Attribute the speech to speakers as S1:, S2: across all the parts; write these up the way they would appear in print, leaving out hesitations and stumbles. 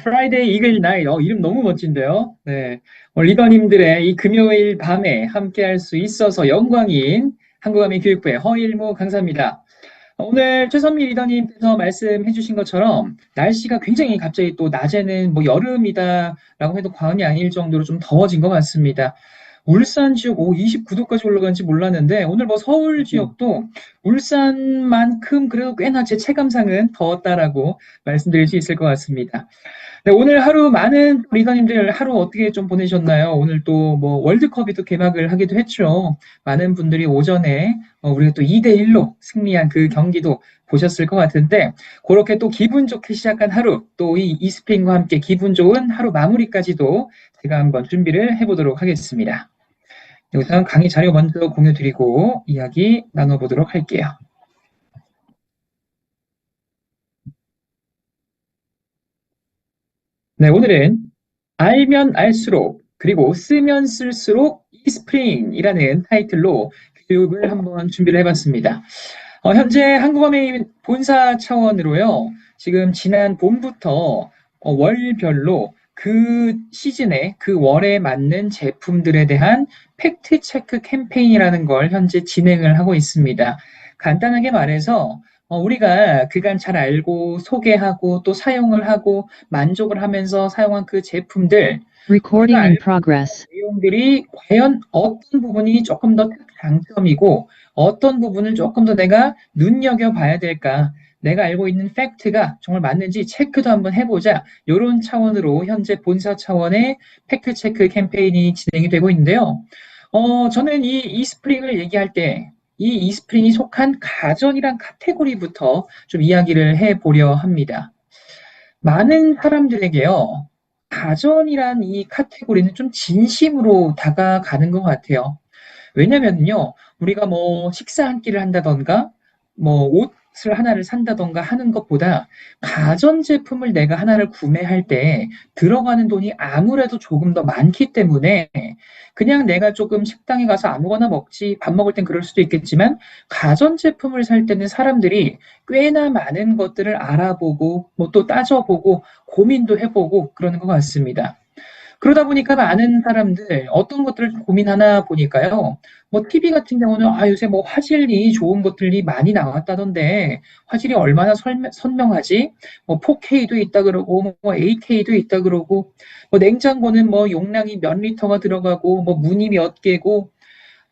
S1: 프라이데이 이글 나잇. 이름 너무 멋진데요. 네. 리더님들의 이 금요일 밤에 함께 할 수 있어서 영광인 한국어민 교육부의 허일무 강사입니다. 오늘 최선미 리더님께서 말씀해 주신 것처럼 날씨가 굉장히 갑자기 또 낮에는 뭐 여름이다라고 해도 과언이 아닐 정도로 좀 더워진 것 같습니다. 울산 지역 29도까지 올라간지 몰랐는데 오늘 뭐 서울 지역도 울산만큼 그래도 꽤나 제 체감상은 더웠다라고 말씀드릴 수 있을 것 같습니다. 네, 오늘 하루 많은 리더님들 하루 어떻게 좀 보내셨나요? 오늘 또 뭐 월드컵이 또 개막을 하기도 했죠. 많은 분들이 오전에 우리가 또 2대1로 승리한 그 경기도 보셨을 것 같은데 그렇게 또 기분 좋게 시작한 하루 또 이 이스프링과 함께 기분 좋은 하루 마무리까지도 제가 한번 준비를 해보도록 하겠습니다. 우선 강의 자료 먼저 공유드리고 이야기 나눠보도록 할게요. 네, 오늘은 알면 알수록 그리고 쓰면 쓸수록 이스프링이라는 타이틀로 교육을 한번 준비를 해봤습니다. 현재 한국어메인 본사 차원으로요. 지금 지난 봄부터 월별로 그 시즌에 그 월에 맞는 제품들에 대한 팩트 체크 캠페인이라는 걸 현재 진행을 하고 있습니다. 간단하게 말해서 우리가 그간 잘 알고 소개하고 또 사용을 하고 만족을 하면서 사용한 그 제품들 우리가
S2: Recording in
S1: 알고
S2: progress.
S1: 있는 내용들이 과연 어떤 부분이 조금 더 장점이고 어떤 부분을 조금 더 내가 눈여겨봐야 될까? 내가 알고 있는 팩트가 정말 맞는지 체크도 한번 해보자. 이런 차원으로 현재 본사 차원의 팩트 체크 캠페인이 진행이 되고 있는데요. 저는 이 이스프링을 얘기할 때 이 이스프링이 속한 가전이란 카테고리부터 좀 이야기를 해보려 합니다. 많은 사람들에게요, 가전이란 이 카테고리는 좀 진심으로 다가가는 것 같아요. 왜냐면요, 우리가 뭐 식사 한 끼를 한다던가, 뭐 옷을 하나를 산다던가 하는 것보다 가전제품을 내가 하나를 구매할 때 들어가는 돈이 아무래도 조금 더 많기 때문에 그냥 내가 조금 식당에 가서 아무거나 먹지, 밥 먹을 땐 그럴 수도 있겠지만 가전제품을 살 때는 사람들이 꽤나 많은 것들을 알아보고 뭐 또 따져보고 고민도 해보고 그러는 것 같습니다. 그러다 보니까 많은 사람들 어떤 것들을 고민하나 보니까요. 뭐 TV 같은 경우는 요새 뭐 화질이 좋은 것들이 많이 나왔다던데 화질이 얼마나 선명하지? 뭐 4K도 있다 그러고 뭐 8K도 있다 그러고 뭐 냉장고는 뭐 용량이 몇 리터가 들어가고 뭐 문이 몇 개고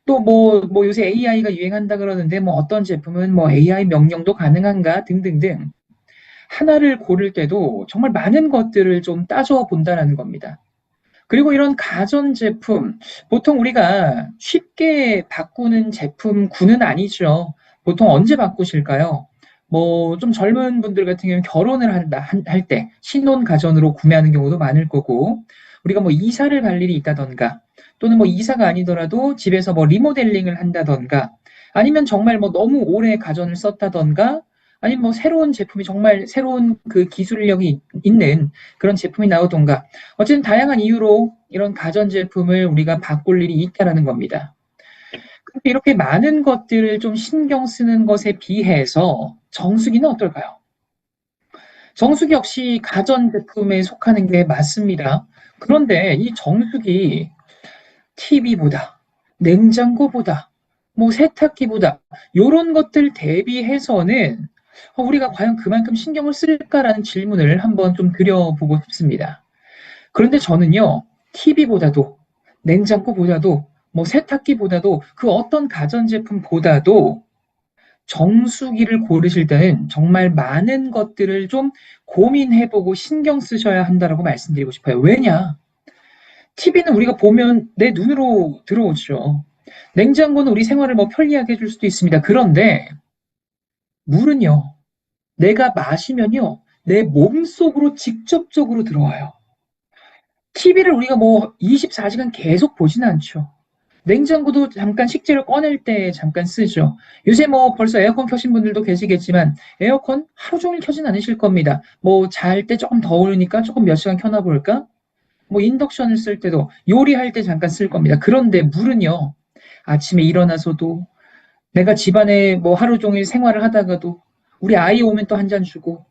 S1: 또 뭐 요새 AI가 유행한다 그러는데 뭐 어떤 제품은 뭐 AI 명령도 가능한가 등등등 하나를 고를 때도 정말 많은 것들을 좀 따져 본다라는 겁니다. 그리고 이런 가전제품, 보통 우리가 쉽게 바꾸는 제품군은 아니죠. 보통 언제 바꾸실까요? 뭐, 좀 젊은 분들 같은 경우는 결혼을 할 때, 신혼 가전으로 구매하는 경우도 많을 거고, 우리가 뭐 이사를 갈 일이 있다던가, 또는 뭐 이사가 아니더라도 집에서 뭐 리모델링을 한다던가, 아니면 정말 뭐 너무 오래 가전을 썼다던가, 아니면 뭐 새로운 제품이 정말 새로운 그 기술력이 있는 그런 제품이 나오던가, 어쨌든 다양한 이유로 이런 가전제품을 우리가 바꿀 일이 있다라는 겁니다. 근데 이렇게 많은 것들을 좀 신경 쓰는 것에 비해서 정수기는 어떨까요? 정수기 역시 가전제품에 속하는 게 맞습니다. 그런데 이 정수기 TV보다, 냉장고보다, 뭐 세탁기보다 이런 것들 대비해서는 우리가 과연 그만큼 신경을 쓸까라는 질문을 한번 좀 드려보고 싶습니다. 그런데 저는요, TV보다도, 냉장고보다도, 뭐 세탁기보다도, 그 어떤 가전제품보다도 정수기를 고르실 때는 정말 많은 것들을 좀 고민해보고 신경 쓰셔야 한다라고 말씀드리고 싶어요. 왜냐? TV는 우리가 보면 내 눈으로 들어오죠. 냉장고는 우리 생활을 뭐 편리하게 해줄 수도 있습니다. 그런데 물은요, 내가 마시면요, 내 몸속으로 직접적으로 들어와요. TV를 우리가 뭐 24시간 계속 보지는 않죠. 냉장고도 잠깐 식재를 꺼낼 때 잠깐 쓰죠. 요새 뭐 벌써 에어컨 켜신 분들도 계시겠지만 에어컨 하루 종일 켜진 않으실 겁니다. 뭐 잘 때 조금 더우니까 조금 몇 시간 켜나 볼까? 뭐 인덕션을 쓸 때도 요리할 때 잠깐 쓸 겁니다. 그런데 물은요. 아침에 일어나서도 내가 집안에 뭐 하루 종일 생활을 하다가도 우리 아이 오면 또 한 잔 주고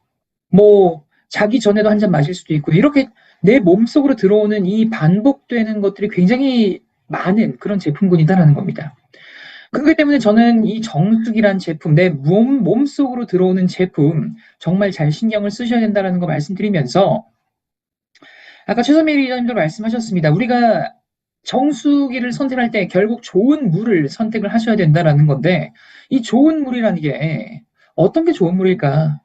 S1: 뭐 자기 전에도 한 잔 마실 수도 있고, 이렇게 내 몸속으로 들어오는 이 반복되는 것들이 굉장히 많은 그런 제품군이다라는 겁니다. 그렇기 때문에 저는 이 정수기란 제품, 내 몸속으로 들어오는 제품, 정말 잘 신경을 쓰셔야 된다는 거 말씀드리면서, 아까 최선미 리더님도 말씀하셨습니다. 우리가 정수기를 선택할 때 결국 좋은 물을 선택을 하셔야 된다라는 건데, 이 좋은 물이라는 게 어떤 게 좋은 물일까?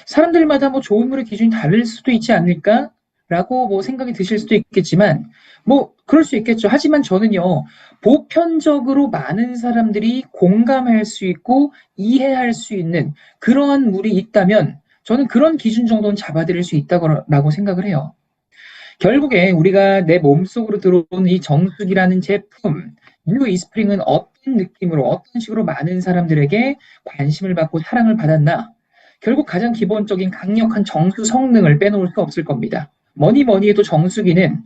S1: 사람들마다 뭐 좋은 물의 기준이 다를 수도 있지 않을까라고 뭐 생각이 드실 수도 있겠지만, 뭐 그럴 수 있겠죠. 하지만 저는요, 보편적으로 많은 사람들이 공감할 수 있고 이해할 수 있는 그러한 물이 있다면 저는 그런 기준 정도는 잡아드릴 수 있다고 생각을 해요. 결국에 우리가 내 몸속으로 들어오는 이 정수기라는 제품, 뉴 이스프링은 어떤 느낌으로, 어떤 식으로 많은 사람들에게 관심을 받고 사랑을 받았나? 결국 가장 기본적인 강력한 정수 성능을 빼놓을 수 없을 겁니다. 뭐니 뭐니 해도 정수기는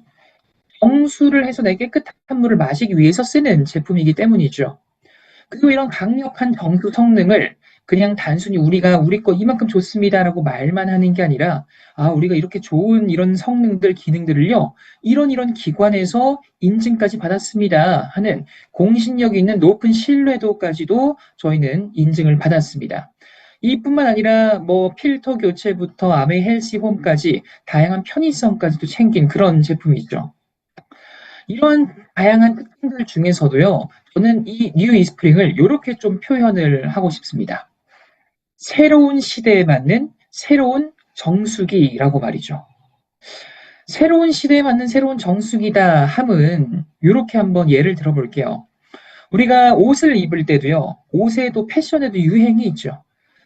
S1: 정수를 해서 내 깨끗한 물을 마시기 위해서 쓰는 제품이기 때문이죠. 그리고 이런 강력한 정수 성능을 그냥 단순히 우리가 우리 거 이만큼 좋습니다라고 말만 하는 게 아니라, 아, 우리가 이렇게 좋은 이런 성능들, 기능들을요, 이런 기관에서 인증까지 받았습니다 하는 공신력이 있는 높은 신뢰도까지도 저희는 인증을 받았습니다. 이뿐만 아니라 뭐 필터 교체부터 아메 헬시 홈까지 다양한 편의성까지도 챙긴 그런 제품이죠. 이런 다양한 특징들 중에서도요, 저는 이 뉴 이스프링을 이렇게 좀 표현을 하고 싶습니다. 새로운 시대에 맞는 새로운 정수기라고 말이죠. 새로운 시대에 맞는 새로운 정수기다 함은 이렇게 한번 예를 들어볼게요. 우리가 옷을 입을 때도요, 옷에도 패션에도 유행이 있죠.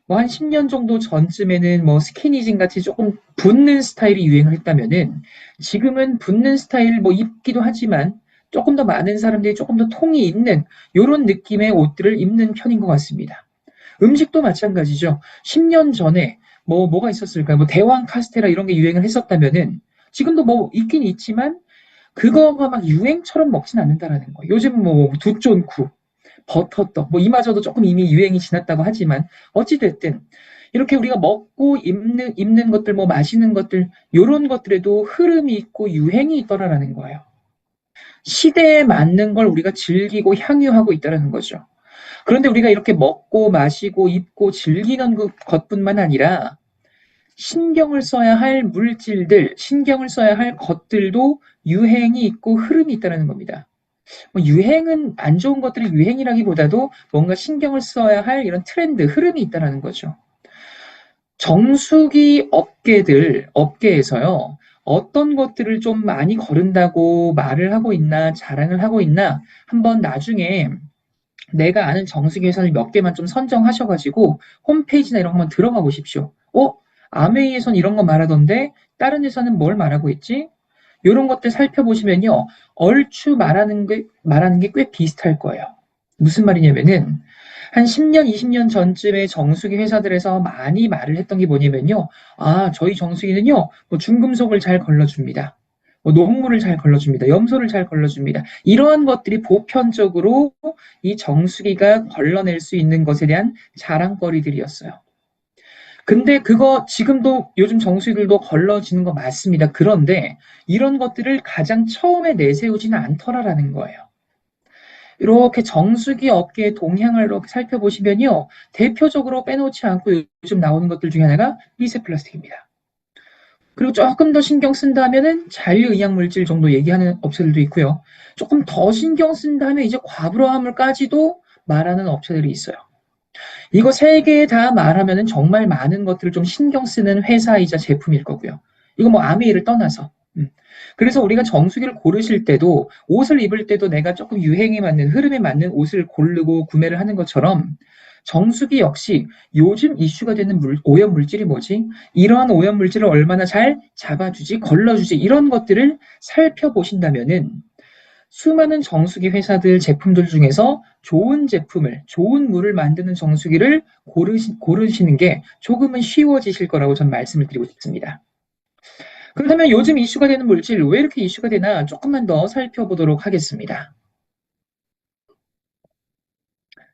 S1: 뭐 한 10년 정도 전쯤에는 뭐 스키니진 같이 조금 붙는 스타일이 유행을 했다면은 지금은 붙는 스타일 뭐 입기도 하지만 조금 더 많은 사람들이 조금 더 통이 있는 이런 느낌의 옷들을 입는 편인 것 같습니다. 음식도 마찬가지죠. 10년 전에 뭐가 있었을까요? 뭐 대왕 카스테라 이런 게 유행을 했었다면은 지금도 뭐 있긴 있지만 그거가 막 유행처럼 먹진 않는다라는 거예요. 요즘 뭐 두쫀쿠, 버터떡, 뭐 이마저도 조금 이미 유행이 지났다고 하지만 어찌됐든 이렇게 우리가 먹고 입는 것들, 뭐 마시는 것들, 이런 것들에도 흐름이 있고 유행이 있더라라는 거예요. 시대에 맞는 걸 우리가 즐기고 향유하고 있다는 거죠. 그런데 우리가 이렇게 먹고 마시고 입고 즐기는 것뿐만 아니라 신경을 써야 할 물질들, 신경을 써야 할 것들도 유행이 있고 흐름이 있다는 겁니다. 뭐 유행은 안 좋은 것들이 유행이라기보다도 뭔가 신경을 써야 할 이런 트렌드, 흐름이 있다는 거죠. 정수기 업계에서요, 어떤 것들을 좀 많이 거른다고 말을 하고 있나, 자랑을 하고 있나, 한번 나중에 내가 아는 정수기 회사를 몇 개만 좀 선정하셔가지고 홈페이지나 이런 거 한번 들어가 보십시오. 아메이에선 이런 거 말하던데 다른 회사는 뭘 말하고 있지? 이런 것들 살펴보시면요. 얼추 말하는 게 꽤 비슷할 거예요. 무슨 말이냐면은 한 10년, 20년 전쯤에 정수기 회사들에서 많이 말을 했던 게 뭐냐면요. 아, 저희 정수기는요. 뭐 중금속을 잘 걸러줍니다. 뭐 녹물을 잘 걸러줍니다. 염소를 잘 걸러줍니다. 이러한 것들이 보편적으로 이 정수기가 걸러낼 수 있는 것에 대한 자랑거리들이었어요. 근데 그거 지금도 요즘 정수기들도 걸러지는 거 맞습니다. 그런데 이런 것들을 가장 처음에 내세우지는 않더라라는 거예요. 이렇게 정수기 업계의 동향을 이렇게 살펴보시면요. 대표적으로 빼놓지 않고 요즘 나오는 것들 중에 하나가 미세 플라스틱입니다. 그리고 조금 더 신경 쓴다면은 잔류의약 물질 정도 얘기하는 업체들도 있고요. 조금 더 신경 쓴다면 이제 과부하물까지도 말하는 업체들이 있어요. 이거 세 개 다 말하면은 정말 많은 것들을 좀 신경 쓰는 회사이자 제품일 거고요. 이거 뭐 아미를 떠나서. 그래서 우리가 정수기를 고르실 때도 옷을 입을 때도 내가 조금 유행에 맞는 흐름에 맞는 옷을 고르고 구매를 하는 것처럼 정수기 역시 요즘 이슈가 되는 오염 물질이 뭐지? 이러한 오염 물질을 얼마나 잘 잡아주지, 걸러주지 이런 것들을 살펴보신다면은 수많은 정수기 회사들 제품들 중에서 좋은 제품을, 좋은 물을 만드는 정수기를 고르시는 게 조금은 쉬워지실 거라고 전 말씀을 드리고 싶습니다. 그렇다면 요즘 이슈가 되는 물질, 왜 이렇게 이슈가 되나 조금만 더 살펴보도록 하겠습니다.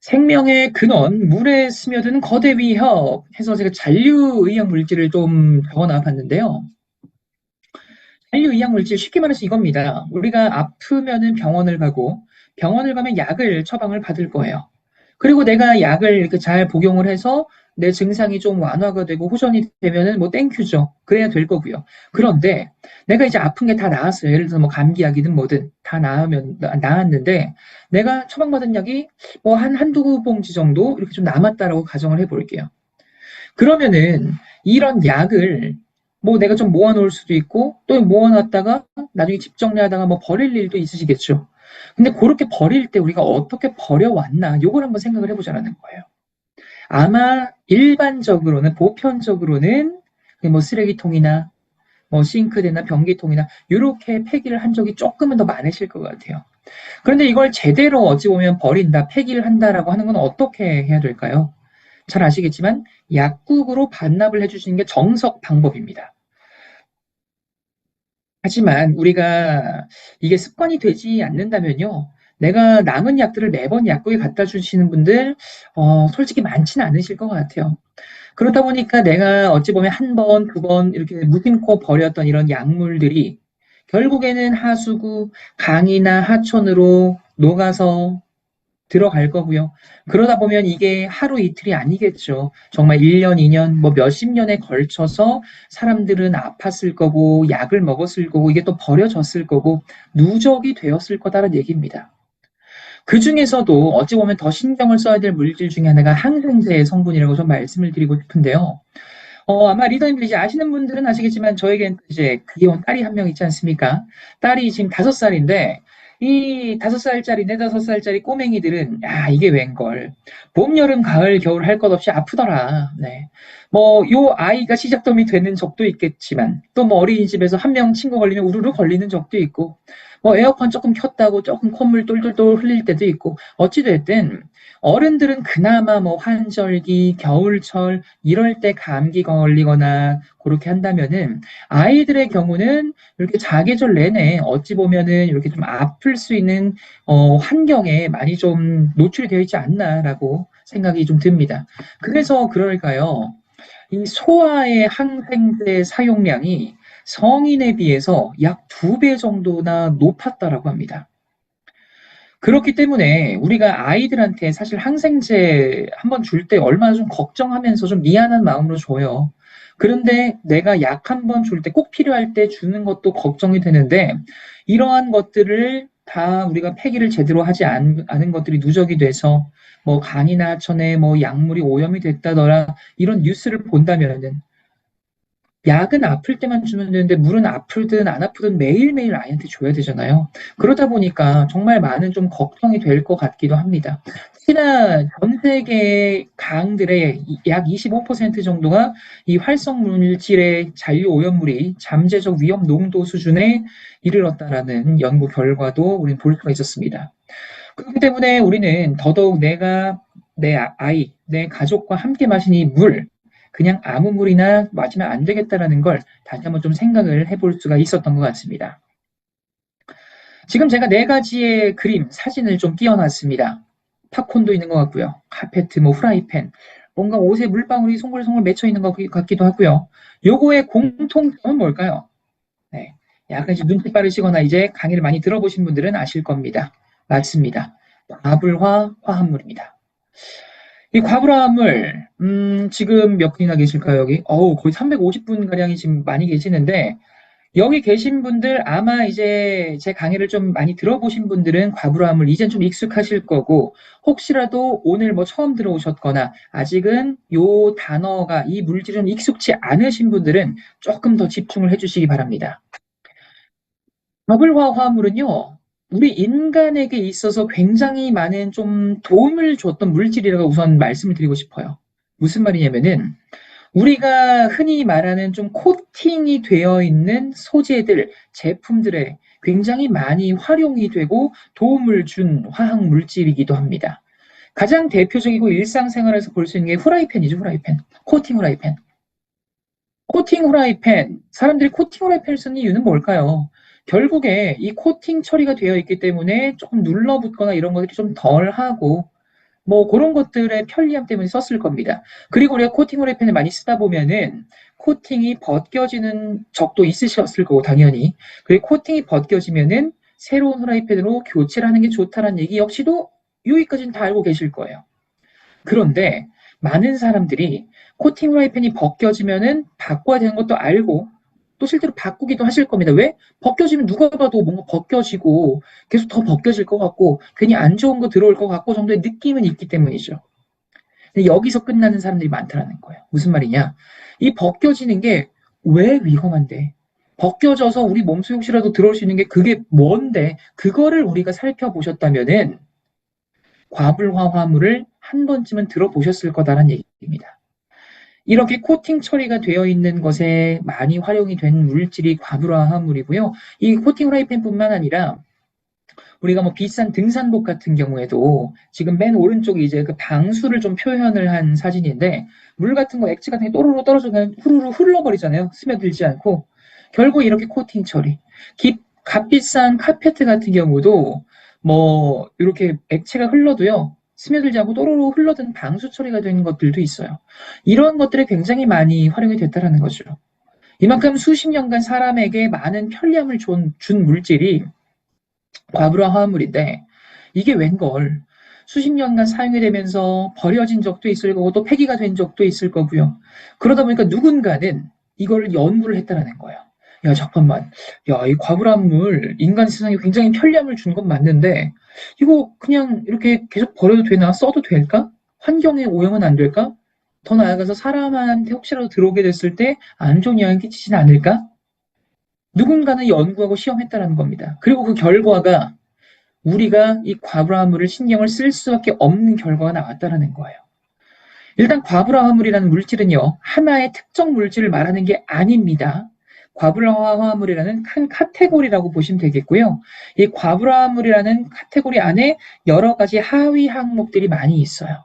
S1: 생명의 근원, 물에 스며드는 거대 위협 해서 제가 잔류의학 물질을 좀 적어놔 봤는데요. 잔류의학 물질 쉽게 말해서 이겁니다. 우리가 아프면은 병원을 가고 병원을 가면 약을 처방을 받을 거예요. 그리고 내가 약을 이렇게 잘 복용을 해서 내 증상이 좀 완화가 되고 호전이 되면은 뭐 땡큐죠. 그래야 될 거고요. 그런데 내가 이제 아픈 게 다 나았어요. 예를 들어서 뭐 감기약이든 뭐든 다 나았는데 내가 처방받은 약이 뭐 한두 봉지 정도 이렇게 좀 남았다라고 가정을 해볼게요. 그러면은 이런 약을 뭐 내가 좀 모아놓을 수도 있고 또 모아놨다가 나중에 집 정리하다가 뭐 버릴 일도 있으시겠죠. 근데 그렇게 버릴 때 우리가 어떻게 버려왔나 요걸 한번 생각을 해보자라는 거예요. 아마 일반적으로는 보편적으로는 뭐 쓰레기통이나 뭐 싱크대나 변기통이나 이렇게 폐기를 한 적이 조금은 더 많으실 것 같아요. 그런데 이걸 제대로 어찌 보면 버린다, 폐기를 한다라고 하는 건 어떻게 해야 될까요? 잘 아시겠지만 약국으로 반납을 해주시는 게 정석 방법입니다. 하지만 우리가 이게 습관이 되지 않는다면요. 내가 남은 약들을 매번 약국에 갖다 주시는 분들, 솔직히 많지는 않으실 것 같아요. 그러다 보니까 내가 어찌 보면 한 번, 두 번 이렇게 무심코 버렸던 이런 약물들이 결국에는 하수구, 강이나 하천으로 녹아서 들어갈 거고요. 그러다 보면 이게 하루 이틀이 아니겠죠. 정말 1년, 2년, 뭐 몇십 년에 걸쳐서 사람들은 아팠을 거고, 약을 먹었을 거고, 이게 또 버려졌을 거고, 누적이 되었을 거다라는 얘기입니다. 그 중에서도 어찌 보면 더 신경을 써야 될 물질 중에 하나가 항생제 성분이라고 좀 말씀을 드리고 싶은데요. 아마 리더님들 이제 아시는 분들은 아시겠지만 저에겐 이제 귀여운 딸이 한 명 있지 않습니까? 딸이 지금 5살인데 이 5살짜리, 4, 5살짜리 꼬맹이들은 야, 이게 웬걸. 봄, 여름, 가을, 겨울 할 것 없이 아프더라. 네. 뭐, 요 아이가 시작점이 되는 적도 있겠지만 또 뭐 어린이집에서 한 명 친구 걸리면 우르르 걸리는 적도 있고 뭐 에어컨 조금 켰다고 조금 콧물 똘똘똘 흘릴 때도 있고 어찌됐든 어른들은 그나마 뭐 환절기, 겨울철 이럴 때 감기 걸리거나 그렇게 한다면은 아이들의 경우는 이렇게 사계절 내내 어찌 보면은 이렇게 좀 아플 수 있는 환경에 많이 좀 노출이 되어 있지 않나라고 생각이 좀 듭니다. 그래서 그럴까요? 이 소아의 항생제 사용량이 성인에 비해서 약 2배 정도나 높았다라고 합니다. 그렇기 때문에 우리가 아이들한테 사실 항생제 한번 줄 때 얼마나 좀 걱정하면서 좀 미안한 마음으로 줘요. 그런데 내가 약 한 번 줄 때 꼭 필요할 때 주는 것도 걱정이 되는데 이러한 것들을 다 우리가 폐기를 제대로 하지 않은 것들이 누적이 돼서 뭐 간이나 하천에 뭐 약물이 오염이 됐다더라 이런 뉴스를 본다면은 약은 아플 때만 주면 되는데 물은 아프든 안 아프든 매일매일 아이한테 줘야 되잖아요. 그러다 보니까 정말 많은 좀 걱정이 될 것 같기도 합니다. 특히나 전 세계 강들의 약 25% 정도가 이 활성 물질의 잔류 오염물이 잠재적 위험 농도 수준에 이르렀다라는 연구 결과도 우리는 볼 수가 있었습니다. 그렇기 때문에 우리는 더더욱 내가 내 아이, 내 가족과 함께 마신 이 물, 그냥 아무 물이나 마시면 안 되겠다라는 걸 다시 한번 좀 생각을 해볼 수가 있었던 것 같습니다. 지금 제가 4가지의 그림, 사진을 좀 띄워놨습니다. 팝콘도 있는 것 같고요. 카페트, 뭐 프라이팬, 뭔가 옷에 물방울이 송글송글 맺혀 있는 것 같기도 하고요. 요거의 공통점은 뭘까요? 네. 약간 이제 눈치 빠르시거나 이제 강의를 많이 들어보신 분들은 아실 겁니다. 맞습니다. 과불화 화합물입니다. 이 과불화합물, 지금 몇 분이나 계실까요, 여기? 거의 350분 가량이 지금 많이 계시는데, 여기 계신 분들 아마 이제 제 강의를 좀 많이 들어보신 분들은 과불화합물 이젠 좀 익숙하실 거고, 혹시라도 오늘 뭐 처음 들어오셨거나, 아직은 요 단어가, 이 물질은 익숙치 않으신 분들은 조금 더 집중을 해주시기 바랍니다. 버블화 화합물은요, 우리 인간에게 있어서 굉장히 많은 좀 도움을 줬던 물질이라고 우선 말씀을 드리고 싶어요. 무슨 말이냐면은, 우리가 흔히 말하는 좀 코팅이 되어 있는 소재들, 제품들에 굉장히 많이 활용이 되고 도움을 준 화학 물질이기도 합니다. 가장 대표적이고 일상생활에서 볼 수 있는 게 후라이팬이죠, 후라이팬. 코팅 후라이팬. 코팅 후라이팬, 사람들이 코팅 후라이팬을 쓰는 이유는 뭘까요? 결국에 이 코팅 처리가 되어 있기 때문에 조금 눌러붙거나 이런 것들이 좀 덜하고, 뭐 그런 것들의 편리함 때문에 썼을 겁니다. 그리고 우리가 코팅 후라이팬을 많이 쓰다 보면은 코팅이 벗겨지는 적도 있으셨을 거고 당연히. 그리고 코팅이 벗겨지면은 새로운 후라이팬으로 교체를 하는 게 좋다는 얘기 역시도 여기까지는 다 알고 계실 거예요. 그런데 많은 사람들이 코팅 후라이팬이 벗겨지면은 바꿔야 되는 것도 알고 또 실제로 바꾸기도 하실 겁니다. 왜? 벗겨지면 누가 봐도 뭔가 벗겨지고 계속 더 벗겨질 것 같고 괜히 안 좋은 거 들어올 것 같고 정도의 느낌은 있기 때문이죠. 근데 여기서 끝나는 사람들이 많다라는 거예요. 무슨 말이냐? 이 벗겨지는 게 왜 위험한데? 벗겨져서 우리 몸속에 혹시라도 들어올 수 있는 게 그게 뭔데? 그거를 우리가 살펴보셨다면은 과불화 화물을 한 번쯤은 들어보셨을 거다라는 얘기입니다. 이렇게 코팅 처리가 되어 있는 것에 많이 활용이 된 물질이 과불화 화물이고요. 이 코팅 프라이팬뿐만 아니라 우리가 뭐 비싼 등산복 같은 경우에도 지금 맨 오른쪽이 이제 그 방수를 좀 표현을 한 사진인데 물 같은 거 액체 같은 게 또르르 떨어져 그냥 후루루 흘러버리잖아요. 스며들지 않고 결국 이렇게 코팅 처리. 값비싼 카페트 같은 경우도 뭐 이렇게 액체가 흘러도요. 스며들지 않고 또르르 흘러드는 방수 처리가 되는 것들도 있어요. 이런 것들이 굉장히 많이 활용이 됐다라는 거죠. 이만큼 수십 년간 사람에게 많은 편리함을 준 물질이 과부하 화합물인데 이게 웬걸 수십 년간 사용이 되면서 버려진 적도 있을 거고 또 폐기가 된 적도 있을 거고요. 그러다 보니까 누군가는 이걸 연구를 했다라는 거예요. 야, 잠깐만. 야, 이 과불합물 인간 세상에 굉장히 편리함을 준 건 맞는데 이거 그냥 이렇게 계속 버려도 되나? 써도 될까? 환경에 오염은 안 될까? 더 나아가서 사람한테 혹시라도 들어오게 됐을 때 안 좋은 영향을 끼치진 않을까? 누군가는 연구하고 시험했다라는 겁니다. 그리고 그 결과가 우리가 이 과부하물을 신경을 쓸 수밖에 없는 결과가 나왔다는 거예요. 일단 과부하물이라는 물질은요, 하나의 특정 물질을 말하는 게 아닙니다. 과부하물이라는 큰 카테고리라고 보시면 되겠고요. 이 과부하물이라는 카테고리 안에 여러 가지 하위 항목들이 많이 있어요.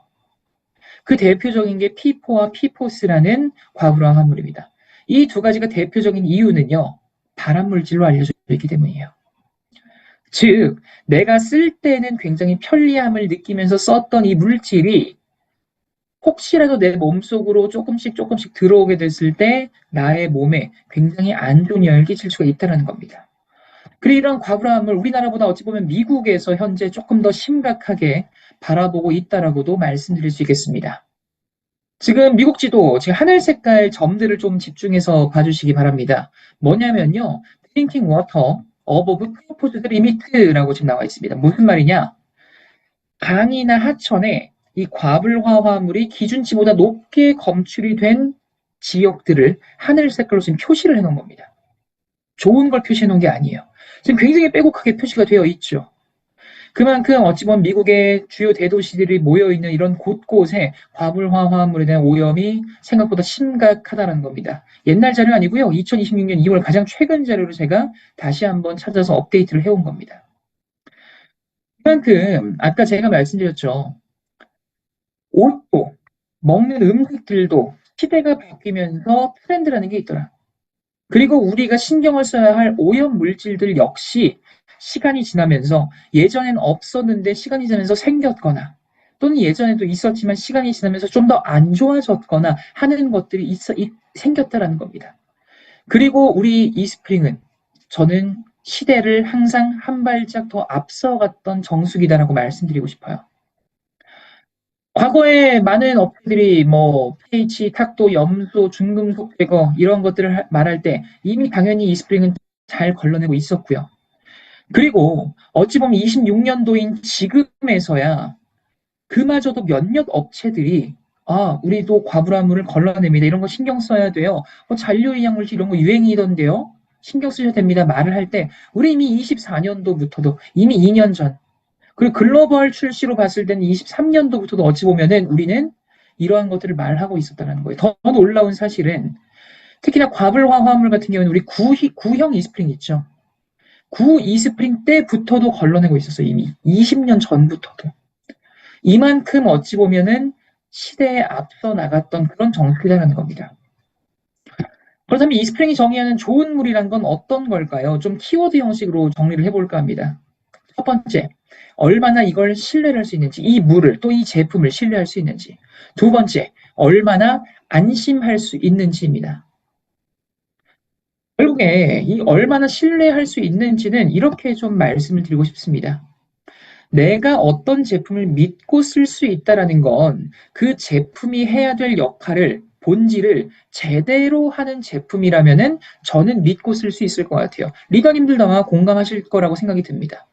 S1: 그 대표적인 게 P4와 PFOS라는 과부하물입니다. 이 두 가지가 대표적인 이유는요, 발암물질로 알려져 있기 때문이에요. 즉, 내가 쓸 때는 굉장히 편리함을 느끼면서 썼던 이 물질이 혹시라도 내 몸속으로 조금씩 조금씩 들어오게 됐을 때 나의 몸에 굉장히 안 좋은 영향을 끼칠 수가 있다는 겁니다. 그리고 이런 과부하물 우리나라보다 어찌 보면 미국에서 현재 조금 더 심각하게 바라보고 있다라고도 말씀드릴 수 있겠습니다. 지금 미국 지도 지금 하늘 색깔 점들을 좀 집중해서 봐주시기 바랍니다. 뭐냐면요. Drinking water above purpose limit라고 지금 나와 있습니다. 무슨 말이냐? 간이나 하천에 이 과불화화물이 기준치보다 높게 검출이 된 지역들을 하늘 색깔로 지금 표시를 해놓은 겁니다. 좋은 걸 표시해 놓은 게 아니에요. 지금 굉장히 빼곡하게 표시가 되어 있죠. 그만큼 어찌 보면 미국의 주요 대도시들이 모여있는 이런 곳곳에 과불화 화합물에 대한 오염이 생각보다 심각하다는 겁니다. 옛날 자료 아니고요. 2026년 2월 가장 최근 자료를 제가 다시 한번 찾아서 업데이트를 해온 겁니다. 그만큼 아까 제가 말씀드렸죠. 옷도 먹는 음식들도 시대가 바뀌면서 트렌드라는 게 있더라. 그리고 우리가 신경을 써야 할 오염 물질들 역시 시간이 지나면서 예전엔 없었는데 시간이 지나면서 생겼거나 또는 예전에도 있었지만 시간이 지나면서 좀 더 안 좋아졌거나 하는 것들이 생겼다라는 겁니다. 그리고 우리 이스프링은 저는 시대를 항상 한 발짝 더 앞서갔던 정수기다라고 말씀드리고 싶어요. 과거에 많은 업체들이 뭐 pH, 탁도, 염소, 중금속 제거 이런 것들을 말할 때 이미 당연히 이스프링은 잘 걸러내고 있었고요. 그리고 어찌 보면 26년도인 지금에서야 그마저도 몇몇 업체들이 우리도 과불화물을 걸러냅니다. 이런 거 신경 써야 돼요. 잔류이양물질 이런 거 유행이던데요. 신경 쓰셔야 됩니다. 말을 할 때 우리 이미 24년도부터도 이미 2년 전 그리고 글로벌 출시로 봤을 때는 23년도부터도 어찌 보면은 우리는 이러한 것들을 말하고 있었다는 거예요. 더 놀라운 사실은 특히나 과불화 화물 같은 경우는 우리 구형 이스프링 있죠. 구 이스프링 때부터도 걸러내고 있었어요. 이미 20년 전부터도. 이만큼 어찌 보면은 시대에 앞서 나갔던 그런 정책이라는 겁니다. 그렇다면 이스프링이 정의하는 좋은 물이란 건 어떤 걸까요? 좀 키워드 형식으로 정리를 해볼까 합니다. 첫 번째, 얼마나 이걸 신뢰를 할 수 있는지, 이 물을 또 이 제품을 신뢰할 수 있는지. 두 번째, 얼마나 안심할 수 있는지입니다. 결국에 이 얼마나 신뢰할 수 있는지는 이렇게 좀 말씀을 드리고 싶습니다. 내가 어떤 제품을 믿고 쓸 수 있다라는 건 그 제품이 해야 될 역할을 본질을 제대로 하는 제품이라면은 저는 믿고 쓸 수 있을 것 같아요. 리더님들도 아마 공감하실 거라고 생각이 듭니다.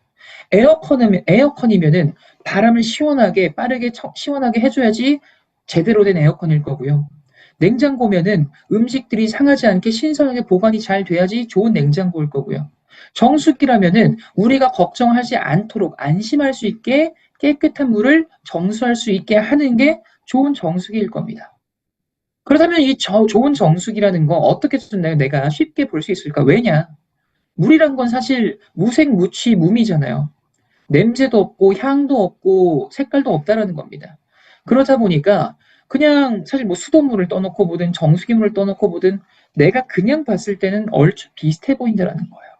S1: 에어컨이면은 바람을 시원하게 빠르게 시원하게 해줘야지 제대로 된 에어컨일 거고요. 냉장고면은 음식들이 상하지 않게 신선하게 보관이 잘 돼야지 좋은 냉장고일 거고요. 정수기라면은 우리가 걱정하지 않도록 안심할 수 있게 깨끗한 물을 정수할 수 있게 하는 게 좋은 정수기일 겁니다. 그렇다면 이 좋은 정수기라는 거 어떻게 좀 내가 쉽게 볼 수 있을까? 왜냐? 물이란 건 사실 무색, 무취, 무미잖아요. 냄새도 없고 향도 없고 색깔도 없다라는 겁니다. 그러다 보니까 그냥 사실 뭐 수돗물을 떠놓고 보든 정수기물을 떠놓고 보든 내가 그냥 봤을 때는 얼추 비슷해 보인다라는 거예요.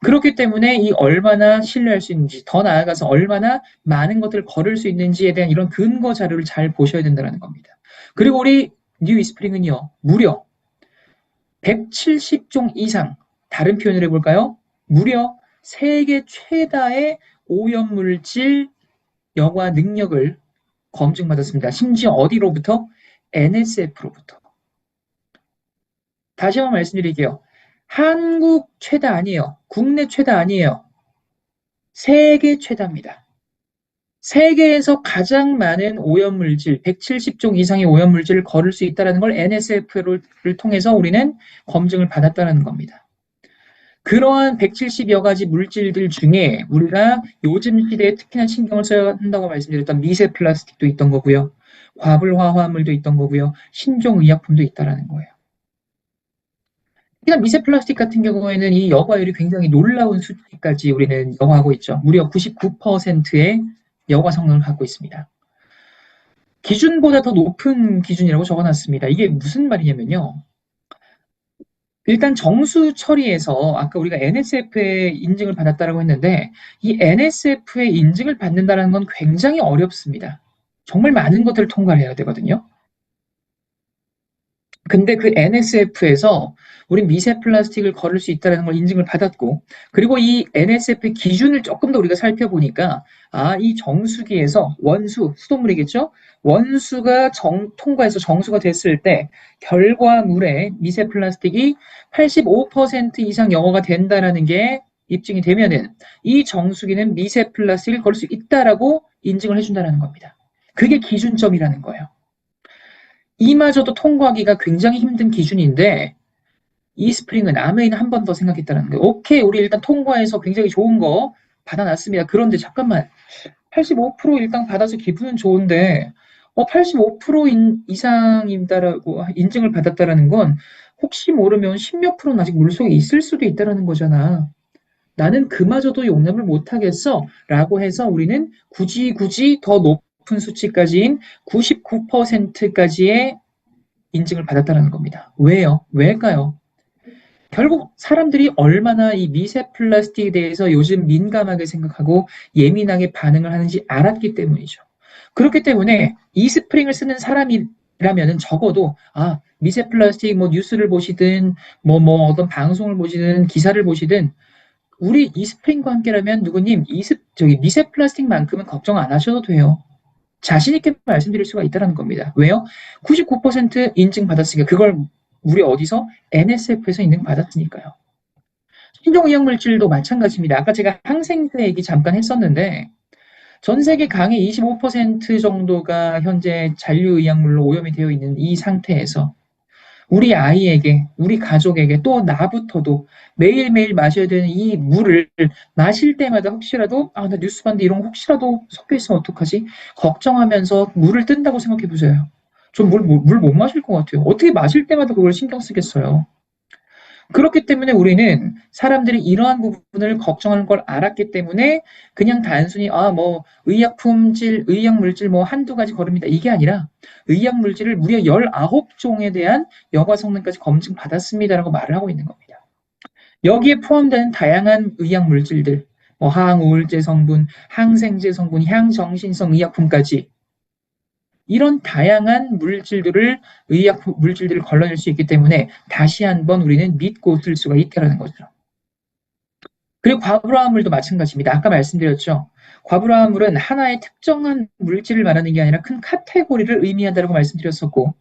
S1: 그렇기 때문에 이 얼마나 신뢰할 수 있는지, 더 나아가서 얼마나 많은 것들을 걸을 수 있는지에 대한 이런 근거 자료를 잘 보셔야 된다는 겁니다. 그리고 우리 뉴 이스프링은요, 무려 170종 이상, 다른 표현을 해볼까요? 무려 세계 최다의 오염물질 여과 능력을 검증받았습니다. 심지어 어디로부터? NSF로부터. 다시 한번 말씀드릴게요. 한국 최다 아니에요. 국내 최다 아니에요. 세계 최다입니다. 세계에서 가장 많은 오염물질, 170종 이상의 오염물질을 거를 수 있다는 걸 NSF를 통해서 우리는 검증을 받았다는 겁니다. 그러한 170여 가지 물질들 중에 우리가 요즘 시대에 특히나 신경을 써야 한다고 말씀드렸던 미세 플라스틱도 있던 거고요. 과불화화물도 있던 거고요. 신종의약품도 있다라는 거예요. 특히나 미세 플라스틱 같은 경우에는 이 여과율이 굉장히 놀라운 수치까지 우리는 여과하고 있죠. 무려 99%의 여과 성능을 갖고 있습니다. 기준보다 더 높은 기준이라고 적어놨습니다. 이게 무슨 말이냐면요. 일단 정수 처리에서 아까 우리가 NSF의 인증을 받았다라고 했는데 이 NSF의 인증을 받는다는 건 굉장히 어렵습니다. 정말 많은 것들을 통과를 해야 되거든요. 근데 그 NSF에서 우리 미세 플라스틱을 거를 수 있다는 걸 인증을 받았고, 그리고 이 NSF의 기준을 조금 더 우리가 살펴보니까, 이 정수기에서 원수, 수돗물이겠죠? 원수가 통과해서 정수가 됐을 때, 결과물에 미세 플라스틱이 85% 이상 영어가 된다는 게 입증이 되면은, 이 정수기는 미세 플라스틱을 걸 수 있다라고 인증을 해준다는 겁니다. 그게 기준점이라는 거예요. 이마저도 통과하기가 굉장히 힘든 기준인데 이 스프링은 아메인 한 번 더 생각했다는 거예요. 오케이, 우리 일단 통과해서 굉장히 좋은 거 받아놨습니다. 그런데 잠깐만, 85% 일단 받아서 기분은 좋은데 85% 이상이다라고 인증을 받았다라는 건 혹시 모르면 10몇 프로는 아직 물속에 있을 수도 있다라는 거잖아. 나는 그마저도 용납을 못하겠어 라고 해서 우리는 굳이 더 높은 수치까지인 99%까지의 인증을 받았다는 겁니다. 왜요? 왜일까요? 결국 사람들이 얼마나 이 미세 플라스틱에 대해서 요즘 민감하게 생각하고 예민하게 반응을 하는지 알았기 때문이죠. 그렇기 때문에 이 스프링을 쓰는 사람이라면은 적어도 미세 플라스틱 뭐 뉴스를 보시든 뭐 어떤 방송을 보시든 기사를 보시든 우리 이 스프링과 함께라면 누구님 저기 미세 플라스틱만큼은 걱정 안 하셔도 돼요. 자신 있게 말씀드릴 수가 있다는 겁니다. 왜요? 99% 인증받았으니까 그걸 우리 어디서? NSF에서 인증받았으니까요. 신종의약물질도 마찬가지입니다. 아까 제가 항생제 얘기 잠깐 했었는데 전 세계 강의 25% 정도가 현재 잔류의약물로 오염이 되어 있는 이 상태에서 우리 아이에게, 우리 가족에게, 또 나부터도 매일매일 마셔야 되는 이 물을 마실 때마다 혹시라도, 나 뉴스 봤는데 이런 거 혹시라도 섞여 있으면 어떡하지? 걱정하면서 물을 뜬다고 생각해 보세요. 전 물 못 마실 것 같아요. 어떻게 마실 때마다 그걸 신경 쓰겠어요? 그렇기 때문에 우리는 사람들이 이러한 부분을 걱정하는 걸 알았기 때문에 그냥 단순히 뭐 의약물질 뭐 한두 가지 거릅니다. 이게 아니라 의약물질을 무려 19종에 대한 여과 성능까지 검증받았습니다라고 말을 하고 있는 겁니다. 여기에 포함되는 다양한 의약물질들, 뭐 항우울제 성분, 항생제 성분, 향정신성 의약품까지 이런 다양한 물질들을 걸러낼 수 있기 때문에 다시 한번 우리는 믿고 쓸 수가 있다는 거죠. 그리고 과부하물도 마찬가지입니다. 아까 말씀드렸죠. 과부하물은 하나의 특정한 물질을 말하는 게 아니라 큰 카테고리를 의미한다고 말씀드렸었고,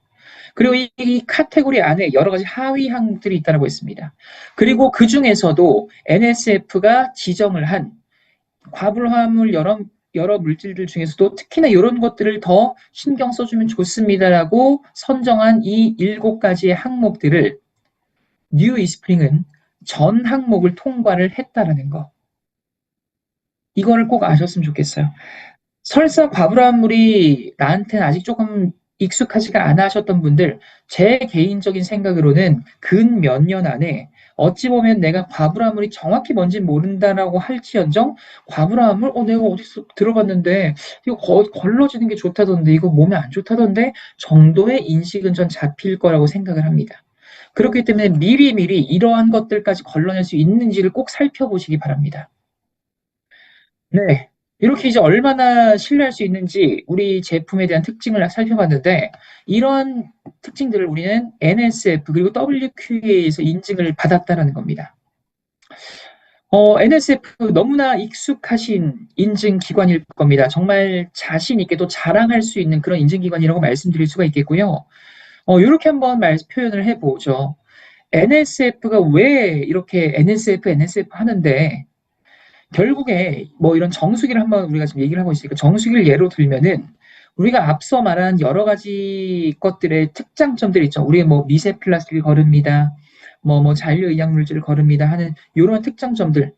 S1: 그리고 이 카테고리 안에 여러 가지 하위 항목들이 있다고 했습니다. 그리고 그 중에서도 NSF가 지정을 한 과부하물 여러 물질들 중에서도 특히나 이런 것들을 더 신경 써주면 좋습니다라고 선정한 이 7가지의 항목들을 뉴 이스프링은 전 항목을 통과를 했다라는 거. 이거를 꼭 아셨으면 좋겠어요. 설사 과부하물이 나한테는 아직 조금 익숙하지가 않아 하셨던 분들, 제 개인적인 생각으로는 근 몇 년 안에 어찌 보면 내가 과부하물이 정확히 뭔지 모른다라고 할지언정 과부하물, 내가 어디서 들어봤는데 이거 걸러지는 게 좋다던데 이거 몸에 안 좋다던데 정도의 인식은 전 잡힐 거라고 생각을 합니다. 그렇기 때문에 미리미리 이러한 것들까지 걸러낼 수 있는지를 꼭 살펴보시기 바랍니다. 네. 이렇게 이제 얼마나 신뢰할 수 있는지 우리 제품에 대한 특징을 살펴봤는데, 이런 특징들을 우리는 NSF 그리고 WQA에서 인증을 받았다는 겁니다. NSF 너무나 익숙하신 인증 기관일 겁니다. 정말 자신 있게 또 자랑할 수 있는 그런 인증 기관이라고 말씀드릴 수가 있겠고요. 이렇게 한번 표현을 해보죠. NSF가 왜 이렇게 NSF 하는데, 결국에 뭐 이런 정수기를 한번 우리가 지금 얘기를 하고 있으니까 정수기를 예로 들면은 우리가 앞서 말한 여러 가지 것들의 특장점들이 있죠. 우리가 뭐 미세 플라스틱을 거릅니다. 뭐 잔류의약 물질을 거릅니다 하는 이런 특장점들.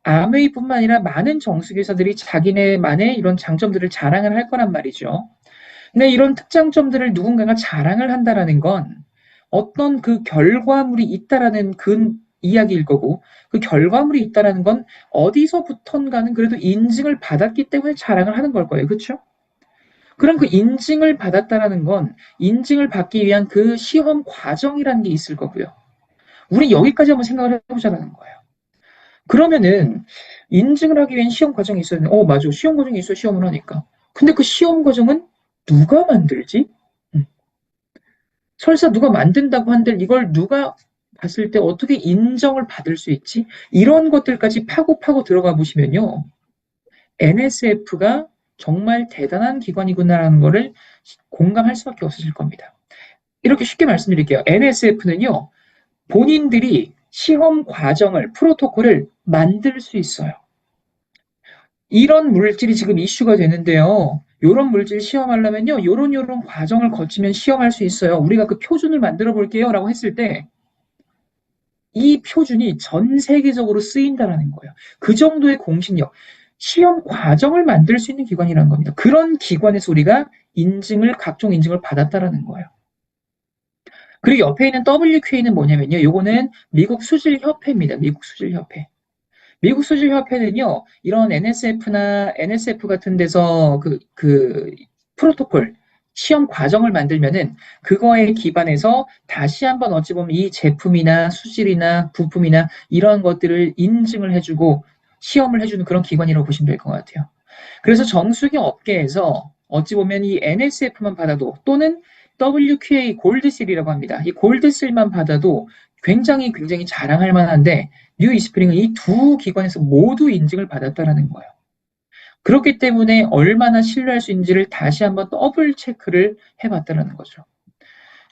S1: 아메이뿐만 아니라 많은 정수기 회사들이 자기네만의 이런 장점들을 자랑을 할 거란 말이죠. 근데 이런 특장점들을 누군가가 자랑을 한다라는 건 어떤 그 결과물이 있다라는 그 이야기일 거고, 그 결과물이 있다라는 건 어디서부턴가는 그래도 인증을 받았기 때문에 자랑을 하는 걸 거예요. 그렇죠? 그럼 그 인증을 받았다라는 건 인증을 받기 위한 그 시험 과정이라는 게 있을 거고요. 우리 여기까지 한번 생각을 해보자는 거예요. 그러면은 인증을 하기 위한 시험 과정이 있어야 되는데, 맞아. 시험 과정이 있어 시험을 하니까. 근데 그 시험 과정은 누가 만들지? 설사 누가 만든다고 한들 이걸 누가 봤을 때 어떻게 인정을 받을 수 있지? 이런 것들까지 파고 들어가 보시면요. NSF가 정말 대단한 기관이구나라는 거를 공감할 수밖에 없으실 겁니다. 이렇게 쉽게 말씀드릴게요. NSF는요, 본인들이 시험 과정을, 프로토콜을 만들 수 있어요. 이런 물질이 지금 이슈가 되는데요. 이런 물질 시험하려면요, 요런 과정을 거치면 시험할 수 있어요. 우리가 그 표준을 만들어 볼게요. 라고 했을 때, 이 표준이 전 세계적으로 쓰인다라는 거예요. 그 정도의 공신력, 시험 과정을 만들 수 있는 기관이라는 겁니다. 그런 기관에서 우리가 각종 인증을 받았다라는 거예요. 그리고 옆에 있는 WQA는 뭐냐면요. 요거는 미국 수질협회입니다. 미국 수질협회. 미국 수질협회는요, 이런 NSF 같은 데서 프로토콜, 시험 과정을 만들면은 그거에 기반해서 다시 한번 어찌 보면 이 제품이나 수질이나 부품이나 이런 것들을 인증을 해주고 시험을 해주는 그런 기관이라고 보시면 될 것 같아요. 그래서 정수기 업계에서 어찌 보면 이 NSF만 받아도 또는 WQA 골드실이라고 합니다. 이 골드실만 받아도 굉장히 자랑할 만한데 뉴 이스프링은 이 두 기관에서 모두 인증을 받았다라는 거예요. 그렇기 때문에 얼마나 신뢰할 수 있는지를 다시 한번 더블 체크를 해봤다는 거죠.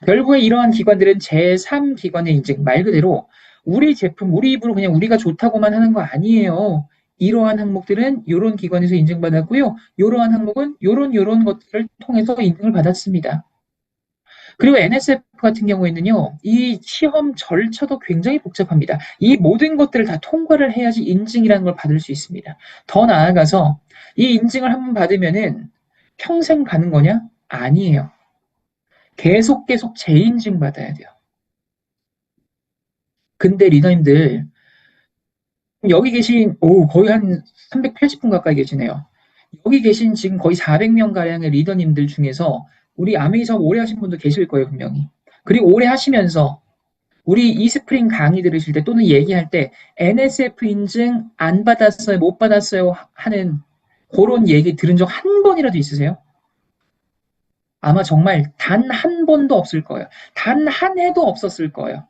S1: 결국에 이러한 기관들은 제3기관의 인증, 말 그대로 우리 제품, 우리 입으로 그냥 우리가 좋다고만 하는 거 아니에요. 이러한 항목들은 이런 기관에서 인증받았고요. 이러한 항목은 이런 것들을 통해서 인증을 받았습니다. 그리고 NSF 같은 경우에는요, 이 시험 절차도 굉장히 복잡합니다. 이 모든 것들을 다 통과를 해야지 인증이라는 걸 받을 수 있습니다. 더 나아가서 이 인증을 한번 받으면은 평생 가는 거냐? 아니에요. 계속 재인증 받아야 돼요. 근데 리더님들, 여기 계신, 거의 한 380분 가까이 계시네요. 여기 계신 지금 거의 400명 가량의 리더님들 중에서 우리 아메이 사업 오래 하신 분도 계실 거예요, 분명히. 그리고 오래 하시면서 우리 이스프링 강의 들으실 때 또는 얘기할 때 NSF 인증 안 받았어요, 못 받았어요 하는 그런 얘기 들은 적 한 번이라도 있으세요? 아마 정말 단 한 번도 없을 거예요. 단 한 해도 없었을 거예요.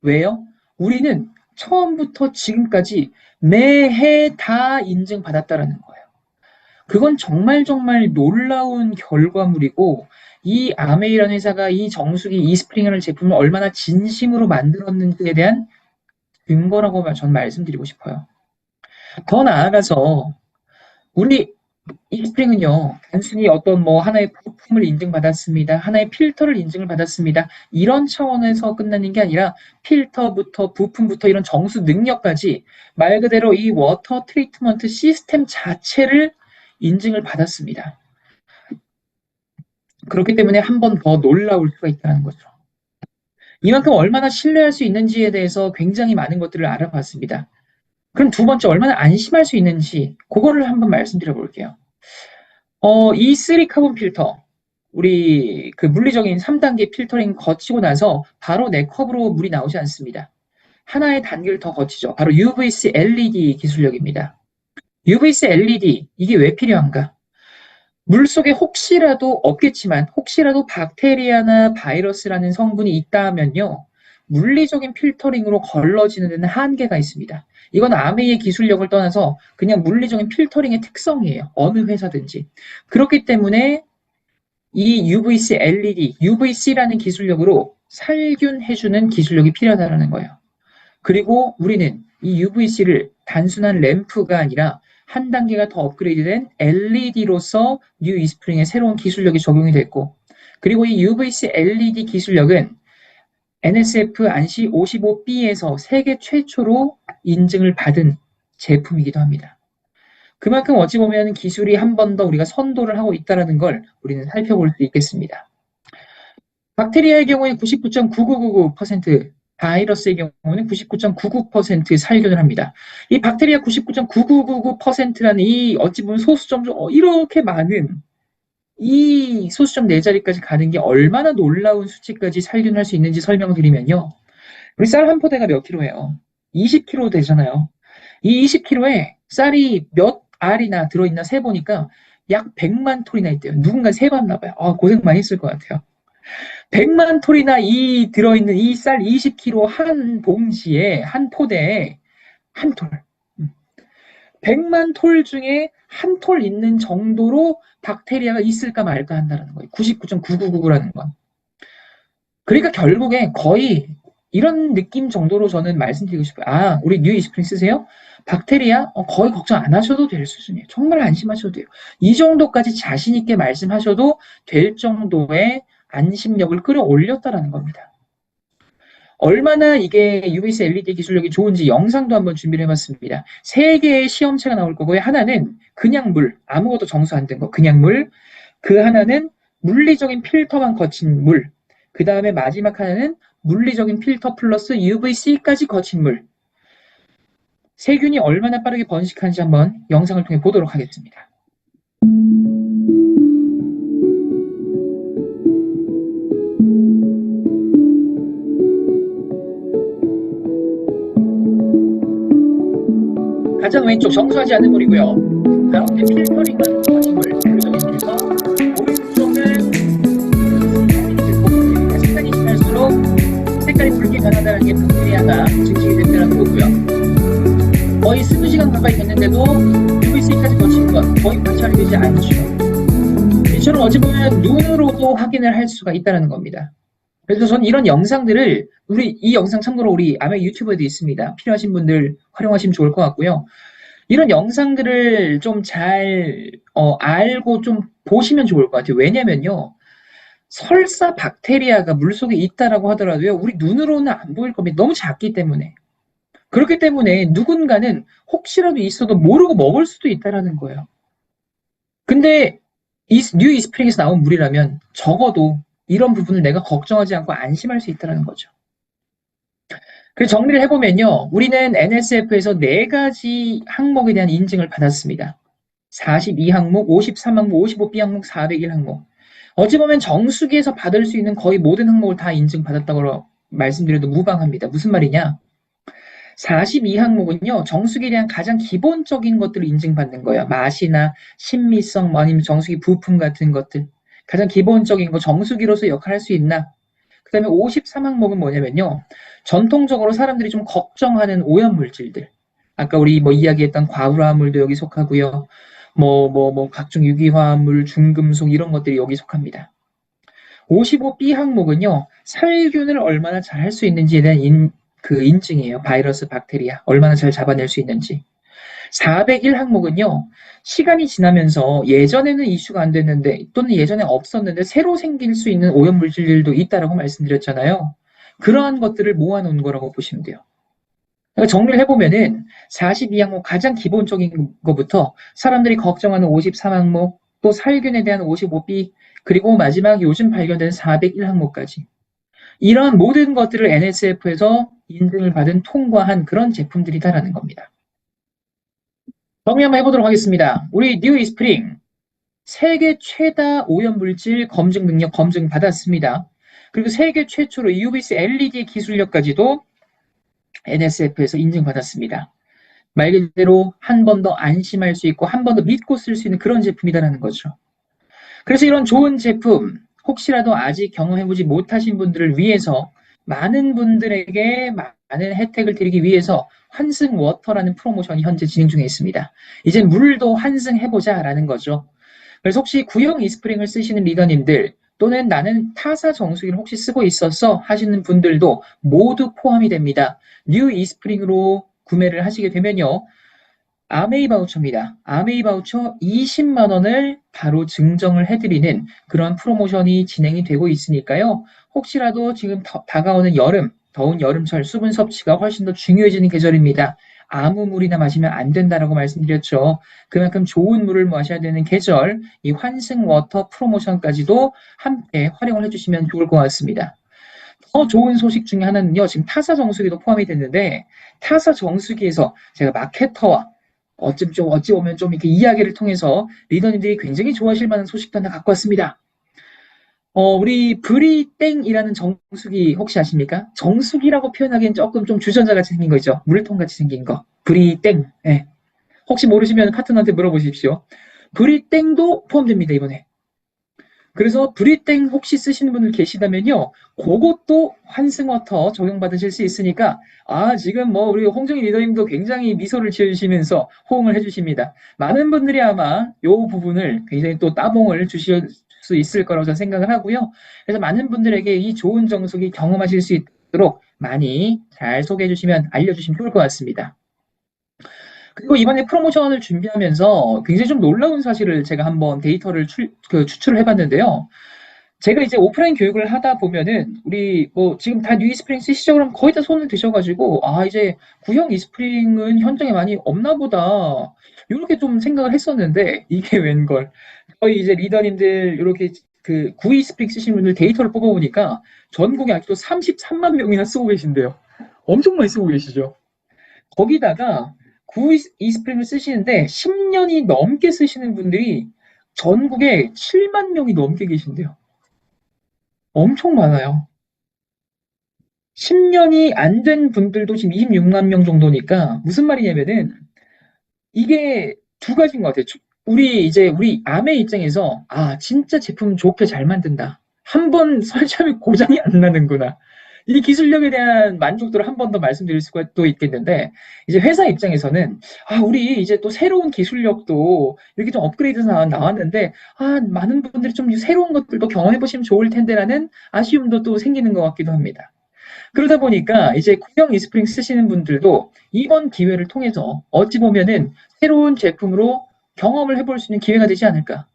S1: 왜요? 우리는 처음부터 지금까지 매해 다 인증받았다라는 거예요. 그건 정말 정말 놀라운 결과물이고 이 아메이라는 회사가 이 정수기 이스프링이라는 제품을 얼마나 진심으로 만들었는지에 대한 근거라고 전 말씀드리고 싶어요. 더 나아가서 우리 이스프링은요, 단순히 어떤 뭐 하나의 부품을 인증받았습니다. 하나의 필터를 인증을 받았습니다. 이런 차원에서 끝나는 게 아니라 필터부터 부품부터 이런 정수 능력까지 말 그대로 이 워터 트리트먼트 시스템 자체를 인증을 받았습니다. 그렇기 때문에 한 번 더 놀라울 수가 있다는 거죠. 이만큼 얼마나 신뢰할 수 있는지에 대해서 굉장히 많은 것들을 알아봤습니다. 그럼 두 번째, 얼마나 안심할 수 있는지, 그거를 한번 말씀드려 볼게요. 이 3카본 필터, 우리 그 물리적인 3단계 필터링 거치고 나서 바로 내 컵으로 물이 나오지 않습니다. 하나의 단계를 더 거치죠. 바로 UVC LED 기술력입니다. UVC LED, 이게 왜 필요한가? 물속에 혹시라도 없겠지만 혹시라도 박테리아나 바이러스라는 성분이 있다면요. 물리적인 필터링으로 걸러지는 데는 한계가 있습니다. 이건 아메이의 기술력을 떠나서 그냥 물리적인 필터링의 특성이에요. 어느 회사든지. 그렇기 때문에 이 UVC LED, UVC라는 기술력으로 살균해주는 기술력이 필요하다는 거예요. 그리고 우리는 이 UVC를 단순한 램프가 아니라 한 단계가 더 업그레이드된 LED로서 뉴 이스프링의 새로운 기술력이 적용이 됐고, 그리고 이 UVC LED 기술력은 NSF 안시 55B에서 세계 최초로 인증을 받은 제품이기도 합니다. 그만큼 어찌 보면 기술이 한 번 더 우리가 선도를 하고 있다는 걸 우리는 살펴볼 수 있겠습니다. 박테리아의 경우에 99.9999%, 바이러스의 경우는 99.99% 살균을 합니다. 이 박테리아 99.9999%라는 이 어찌 보면 소수점 이렇게 많은 이 소수점 4자리까지 가는 게 얼마나 놀라운 수치까지 살균할 수 있는지 설명드리면요. 우리 쌀 한 포대가 몇 킬로예요? 20kg 되잖아요. 이 20kg에 쌀이 몇 알이나 들어있나 세보니까 약 100만 톨이나 있대요. 누군가 세봤나 봐요. 고생 많이 했을 것 같아요. 100만 톨이나 들어있는 이 쌀 20kg 한 봉지에, 한 포대에 한 톨. 100만 톨 중에 한 톨 있는 정도로 박테리아가 있을까 말까 한다는 거예요. 99.999라는 건. 그러니까 결국에 거의 이런 느낌 정도로 저는 말씀드리고 싶어요. 우리 뉴 이스프링 쓰세요? 박테리아 거의 걱정 안 하셔도 될 수준이에요. 정말 안심하셔도 돼요. 이 정도까지 자신 있게 말씀하셔도 될 정도의 안심력을 끌어올렸다라는 겁니다. 얼마나 이게 UVC LED 기술력이 좋은지 영상도 한번 준비를 해봤습니다. 3개의 시험체가 나올 거고요. 하나는 그냥 물, 아무것도 정수 안 된 거, 그냥 물. 그 하나는 물리적인 필터만 거친 물. 그 다음에 마지막 하나는 물리적인 필터 플러스 UVC까지 거친 물. 세균이 얼마나 빠르게 번식하는지 한번 영상을 통해 보도록 하겠습니다. 가장 왼쪽 정수하지 않은 물이고요. 가운데 필터링만 거친 물, 물리적인 필터. 오른쪽은 시간이 지날수록 색깔이 붉게 변하다는 게 박테리아가 증식이 됐다는 거고요. 거의 20시간 가까이 됐는데도 UVC까지 거친 건 거의 관찰이 되지 않죠. 이처럼 어찌 보면 눈으로도 확인을 할 수가 있다는 겁니다. 그래서 저는 이런 영상들을 이 영상 참고로 우리 아메 유튜브에도 있습니다. 필요하신 분들 활용하시면 좋을 것 같고요. 이런 영상들을 좀 잘 알고 좀 보시면 좋을 것 같아요. 왜냐면요. 설사 박테리아가 물속에 있다라고 하더라도요. 우리 눈으로는 안 보일 겁니다. 너무 작기 때문에. 그렇기 때문에 누군가는 혹시라도 있어도 모르고 먹을 수도 있다라는 거예요. 근데 뉴 이스프링에서 나온 물이라면 적어도 이런 부분을 내가 걱정하지 않고 안심할 수 있다는 거죠. 그래서 정리를 해보면요. 우리는 NSF에서 4가지 항목에 대한 인증을 받았습니다. 42항목, 53항목, 55B 항목, 401항목. 어찌 보면 정수기에서 받을 수 있는 거의 모든 항목을 다 인증받았다고 말씀드려도 무방합니다. 무슨 말이냐? 42항목은요, 정수기에 대한 가장 기본적인 것들을 인증받는 거예요. 맛이나 신미성, 뭐 아니면 정수기 부품 같은 것들. 가장 기본적인 거 정수기로서 역할을 할 수 있나? 그 다음에 53항목은 뭐냐면요. 전통적으로 사람들이 좀 걱정하는 오염물질들. 아까 우리 뭐 이야기했던 과울화합물도 여기 속하고요. 각종 유기화합물, 중금속 이런 것들이 여기 속합니다. 55B 항목은요, 살균을 얼마나 잘 할 수 있는지에 대한 인증이에요. 바이러스, 박테리아. 얼마나 잘 잡아낼 수 있는지. 401 항목은요, 시간이 지나면서 예전에는 이슈가 안 됐는데, 또는 예전에 없었는데, 새로 생길 수 있는 오염물질들도 있다라고 말씀드렸잖아요. 그러한 것들을 모아놓은 거라고 보시면 돼요. 그러니까 정리를 해보면은, 42항목 가장 기본적인 것부터 사람들이 걱정하는 53항목, 또 살균에 대한 55B, 그리고 마지막 요즘 발견된 401항목까지. 이런 모든 것들을 NSF에서 인증을 받은 통과한 그런 제품들이다라는 겁니다. 정리 한번 해보도록 하겠습니다. 우리 뉴 이스프링 세계 최다 오염물질 검증 능력 검증 받았습니다. 그리고 세계 최초로 UVC LED 기술력까지도 NSF에서 인증받았습니다. 말 그대로 한 번 더 안심할 수 있고 한 번 더 믿고 쓸 수 있는 그런 제품이다라는 거죠. 그래서 이런 좋은 제품 혹시라도 아직 경험해보지 못하신 분들을 위해서 많은 분들에게 많은 혜택을 드리기 위해서 환승워터라는 프로모션이 현재 진행 중에 있습니다. 이제 물도 환승해보자라는 거죠. 그래서 혹시 구형 이스프링을 쓰시는 리더님들 또는 나는 타사 정수기를 혹시 쓰고 있어서 하시는 분들도 모두 포함이 됩니다. 뉴 이스프링으로 구매를 하시게 되면요. 아메이 바우처입니다. 아메이 바우처 20만 원을 바로 증정을 해드리는 그런 프로모션이 진행이 되고 있으니까요. 혹시라도 지금 다가오는 여름, 더운 여름철 수분 섭취가 훨씬 더 중요해지는 계절입니다. 아무 물이나 마시면 안 된다라고 말씀드렸죠. 그만큼 좋은 물을 마셔야 되는 계절, 이 환승 워터 프로모션까지도 함께 활용을 해주시면 좋을 것 같습니다. 더 좋은 소식 중에 하나는요, 지금 타사 정수기도 포함이 됐는데, 타사 정수기에서 제가 마케터와 어찌 보면 좀 이렇게 이야기를 통해서 리더님들이 굉장히 좋아하실 만한 소식도 하나 갖고 왔습니다. 우리 브리땡이라는 정수기 혹시 아십니까? 정수기라고 표현하기엔 조금 좀 주전자같이 생긴 거 있죠? 물통같이 생긴 거. 브리땡. 네. 혹시 모르시면 파트너한테 물어보십시오. 브리땡도 포함됩니다, 이번에. 그래서 브리땡 혹시 쓰시는 분들 계시다면요. 그것도 환승워터 적용받으실 수 있으니까 지금 뭐 우리 홍정희 리더님도 굉장히 미소를 지어주시면서 호응을 해주십니다. 많은 분들이 아마 이 부분을 굉장히 또 따봉을 주실 수 있을 거라고 저는 생각을 하고요. 그래서 많은 분들에게 이 좋은 정수기 경험하실 수 있도록 많이 잘 소개해 주시면 알려주시면 좋을 것 같습니다. 그리고 이번에 프로모션을 준비하면서 굉장히 좀 놀라운 사실을 제가 한번 데이터를 추출을 해봤는데요. 제가 이제 오프라인 교육을 하다 보면은 우리 뭐 지금 다 뉴 이스프링 쓰시죠? 그럼 거의 다 손을 드셔가지고 이제 구형 이스프링은 현장에 많이 없나 보다 이렇게 좀 생각을 했었는데 이게 웬걸 저희 이제 리더님들 이렇게 그 구이스프링 쓰시는 분들 데이터를 뽑아보니까 전국에 아직도 33만 명이나 쓰고 계신데요. 엄청 많이 쓰고 계시죠? 거기다가 구 이스프링을 쓰시는데 10년이 넘게 쓰시는 분들이 전국에 7만 명이 넘게 계신데요. 엄청 많아요. 10년이 안 된 분들도 지금 26만 명 정도니까 무슨 말이냐면은 이게 두 가지인 것 같아요. 우리 암의 입장에서 진짜 제품 좋게 잘 만든다. 한 번 설치하면 고장이 안 나는구나. 이 기술력에 대한 만족도를 한 번 더 말씀드릴 수가 또 있겠는데, 이제 회사 입장에서는, 우리 이제 또 새로운 기술력도 이렇게 좀 업그레이드해서 나왔는데, 많은 분들이 좀 새로운 것들도 경험해보시면 좋을 텐데라는 아쉬움도 또 생기는 것 같기도 합니다. 그러다 보니까 이제 구형 이스프링 쓰시는 분들도 이번 기회를 통해서 어찌 보면은 새로운 제품으로 경험을 해볼 수 있는 기회가 되지 않을까.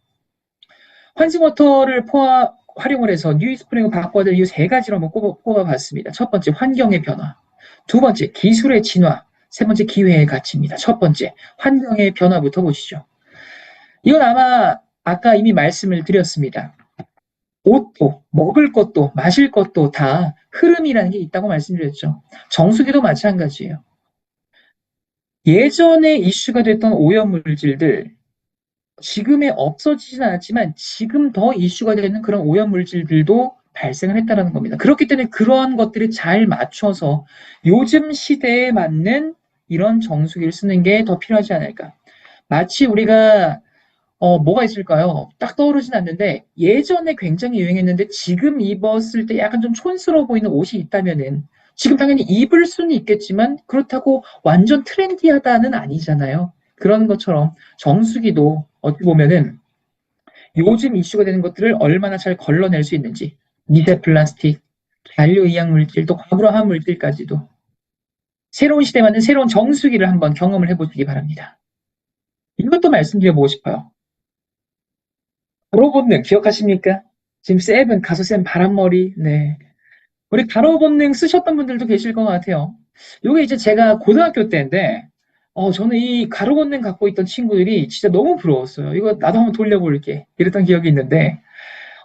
S1: 환승워터를 활용을 해서 뉴 이스프링을 바꿔야 될 이유 세 가지로 한번 꼽아봤습니다. 첫 번째, 환경의 변화. 두 번째, 기술의 진화. 세 번째, 기회의 가치입니다. 첫 번째, 환경의 변화부터 보시죠. 이건 아마 아까 이미 말씀을 드렸습니다. 옷도, 먹을 것도, 마실 것도 다 흐름이라는 게 있다고 말씀드렸죠. 정수기도 마찬가지예요. 예전에 이슈가 됐던 오염물질들, 지금에 없어지진 않았지만 지금 더 이슈가 되는 그런 오염물질들도 발생을 했다라는 겁니다. 그렇기 때문에 그러한 것들이 잘 맞춰서 요즘 시대에 맞는 이런 정수기를 쓰는 게 더 필요하지 않을까. 마치 우리가 뭐가 있을까요? 딱 떠오르진 않는데 예전에 굉장히 유행했는데 지금 입었을 때 약간 좀 촌스러워 보이는 옷이 있다면은 지금 당연히 입을 수는 있겠지만 그렇다고 완전 트렌디하다는 아니잖아요. 그런 것처럼 정수기도 어찌 보면은 요즘 이슈가 되는 것들을 얼마나 잘 걸러낼 수 있는지 미세 플라스틱, 잔류이양 물질, 또 과부하한 물질까지도 새로운 시대 맞는 새로운 정수기를 한번 경험을 해보시기 바랍니다. 이것도 말씀드려보고 싶어요. 가로 본능 기억하십니까? 지금 세븐, 가수 쌤 바람머리, 네. 우리 가로 본능 쓰셨던 분들도 계실 것 같아요. 요게 이제 제가 고등학교 때인데, 저는 이 가로 본능 갖고 있던 친구들이 진짜 너무 부러웠어요. 이거 나도 한번 돌려볼게. 이랬던 기억이 있는데,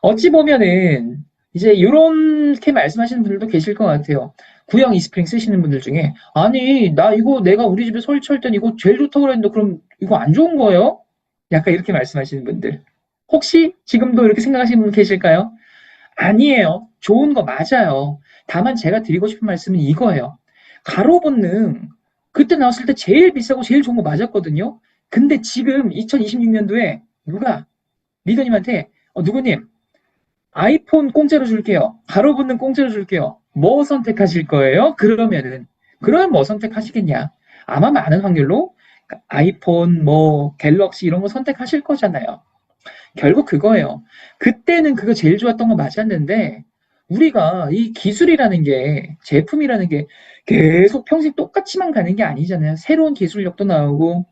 S1: 어찌 보면은 이제 이렇게 말씀하시는 분들도 계실 것 같아요. 구형 이스프링 쓰시는 분들 중에 아니 나 이거 내가 우리 집에 설치할 땐 이거 제일 좋다고 그랬는데 그럼 이거 안 좋은 거예요? 약간 이렇게 말씀하시는 분들 혹시 지금도 이렇게 생각하시는 분 계실까요? 아니에요. 좋은 거 맞아요. 다만 제가 드리고 싶은 말씀은 이거예요. 가로 본능 그때 나왔을 때 제일 비싸고 제일 좋은 거 맞았거든요. 근데 지금 2026년도에 누가 리더님한테 누구님 아이폰 공짜로 줄게요. 가로 붙는 공짜로 줄게요. 뭐 선택하실 거예요? 그러면 뭐 선택하시겠냐? 아마 많은 확률로 아이폰, 뭐 갤럭시 이런 거 선택하실 거잖아요. 결국 그거예요. 그때는 그거 제일 좋았던 거 맞았는데 우리가 이 기술이라는 게 제품이라는 게 계속 평생 똑같이만 가는 게 아니잖아요. 새로운 기술력도 나오고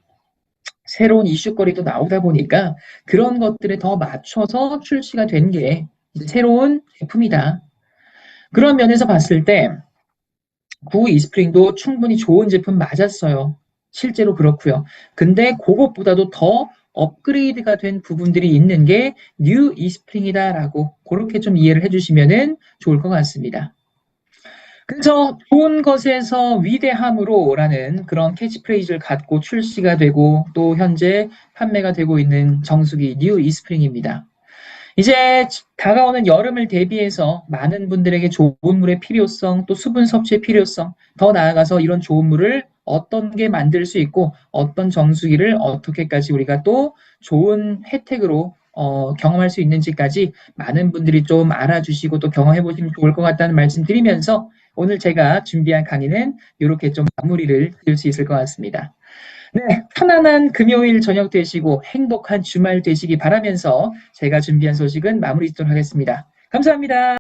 S1: 새로운 이슈거리도 나오다 보니까 그런 것들에 더 맞춰서 출시가 된 게 새로운 제품이다. 그런 면에서 봤을 때 구 이스프링도 충분히 좋은 제품 맞았어요. 실제로 그렇고요. 근데 그것보다도 더 업그레이드가 된 부분들이 있는 게 뉴 이스프링이다라고 그렇게 좀 이해를 해주시면 좋을 것 같습니다. 그래서 좋은 것에서 위대함으로라는 그런 캐치프레이즈를 갖고 출시가 되고 또 현재 판매가 되고 있는 정수기 뉴 이스프링입니다. 이제 다가오는 여름을 대비해서 많은 분들에게 좋은 물의 필요성, 또 수분 섭취의 필요성, 더 나아가서 이런 좋은 물을 어떤 게 만들 수 있고 어떤 정수기를 어떻게까지 우리가 또 좋은 혜택으로 경험할 수 있는지까지 많은 분들이 좀 알아주시고 또 경험해 보시면 좋을 것 같다는 말씀 드리면서 오늘 제가 준비한 강의는 이렇게 좀 마무리를 지을 수 있을 것 같습니다. 네, 편안한 금요일 저녁 되시고 행복한 주말 되시기 바라면서 제가 준비한 소식은 마무리 짓도록 하겠습니다. 감사합니다.